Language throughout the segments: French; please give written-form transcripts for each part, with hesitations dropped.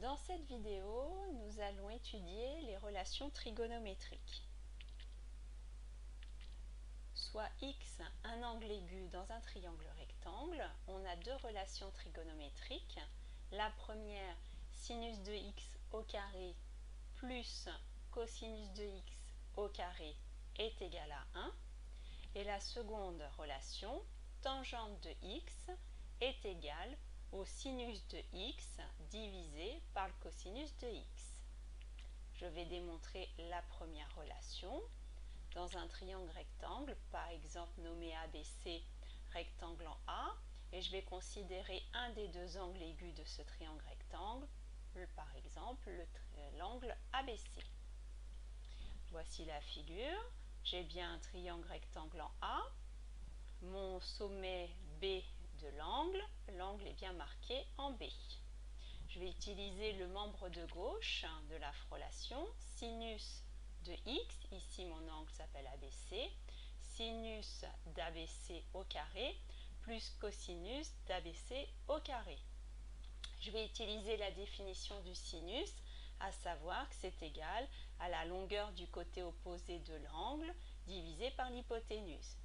Dans cette vidéo, nous allons étudier les relations trigonométriques. Soit x un angle aigu dans un triangle rectangle, on a deux relations trigonométriques. La première, sinus de x au carré plus cosinus de x au carré est égal à 1. Et la seconde relation, tangente de x est égale au sinus de x divisé par le cosinus de x. Je vais démontrer la première relation. Dans un triangle rectangle, par exemple nommé ABC, rectangle en A, et je vais considérer un des deux angles aigus de ce triangle rectangle, par exemple l'angle ABC. Voici la figure. J'ai bien un triangle rectangle en A. Mon sommet B de l'angle est bien marqué en B. Je vais utiliser le membre de gauche de la relation, sinus de x, ici mon angle s'appelle ABC, sinus d'ABC au carré, plus cosinus d'ABC au carré. Je vais utiliser la définition du sinus, à savoir que c'est égal à la longueur du côté opposé de l'angle divisé par l'hypoténuse.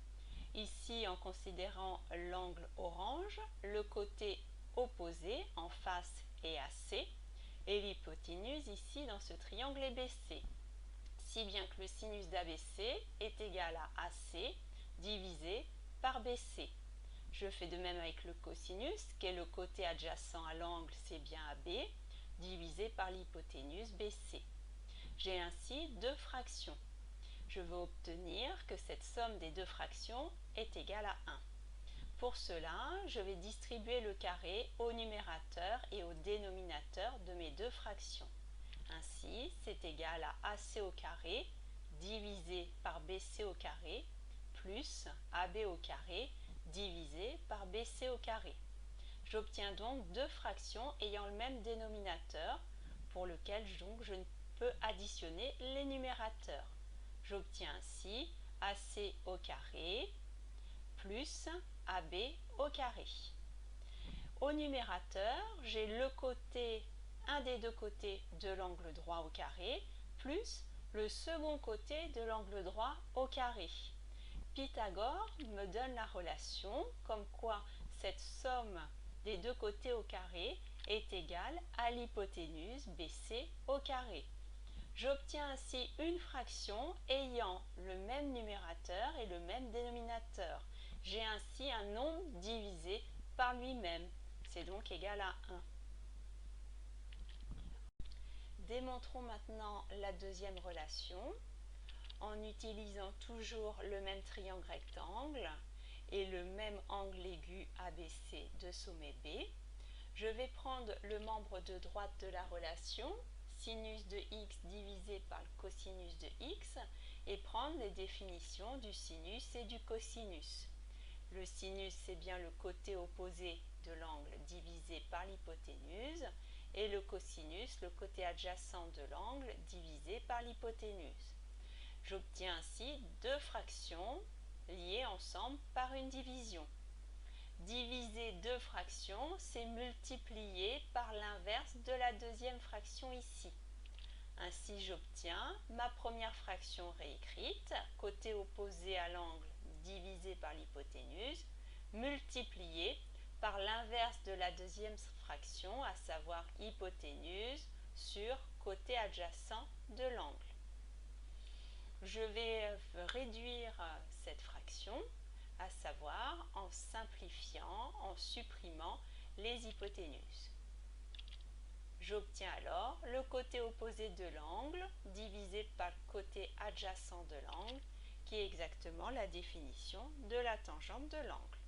Ici, en considérant l'angle orange, le côté opposé en face est AC et l'hypoténuse ici dans ce triangle est BC. Si bien que le sinus d'ABC est égal à AC divisé par BC. Je fais de même avec le cosinus, qui est le côté adjacent à l'angle, c'est bien AB, divisé par l'hypoténuse BC. J'ai ainsi deux fractions. Je veux obtenir que cette somme des deux fractions est égale à 1. Pour cela, je vais distribuer le carré au numérateur et au dénominateur de mes deux fractions. Ainsi, c'est égal à AC au carré divisé par BC au carré plus AB au carré divisé par BC au carré. J'obtiens donc deux fractions ayant le même dénominateur pour lequel donc je ne peux additionner les numérateurs. J'obtiens ainsi AC au carré plus AB au carré. Au numérateur, j'ai un des deux côtés de l'angle droit au carré plus le second côté de l'angle droit au carré. Pythagore me donne la relation comme quoi cette somme des deux côtés au carré est égale à l'hypoténuse BC au carré. J'obtiens ainsi une fraction ayant le même numérateur et le même dénominateur. J'ai ainsi un nombre divisé par lui-même. C'est donc égal à 1. Démontrons maintenant la deuxième relation en utilisant toujours le même triangle rectangle et le même angle aigu ABC de sommet B. Je vais prendre le membre de droite de la relation, sinus de x divisé par le cosinus de x, et prendre les définitions du sinus et du cosinus. Le sinus, c'est bien le côté opposé de l'angle divisé par l'hypoténuse, et le cosinus, le côté adjacent de l'angle divisé par l'hypoténuse. J'obtiens ainsi deux fractions liées ensemble par une division. Diviser deux fractions, c'est multiplier par l'inverse de la deuxième fraction ici. Ainsi, j'obtiens ma première fraction réécrite, côté opposé à l'angle divisé par l'hypoténuse, multiplié par l'inverse de la deuxième fraction, à savoir hypoténuse sur côté adjacent de l'angle. Je vais réduire cette fraction, à savoir en simplifiant, en supprimant les hypoténuses. J'obtiens alors le côté opposé de l'angle divisé par le côté adjacent de l'angle, qui est exactement la définition de la tangente de l'angle.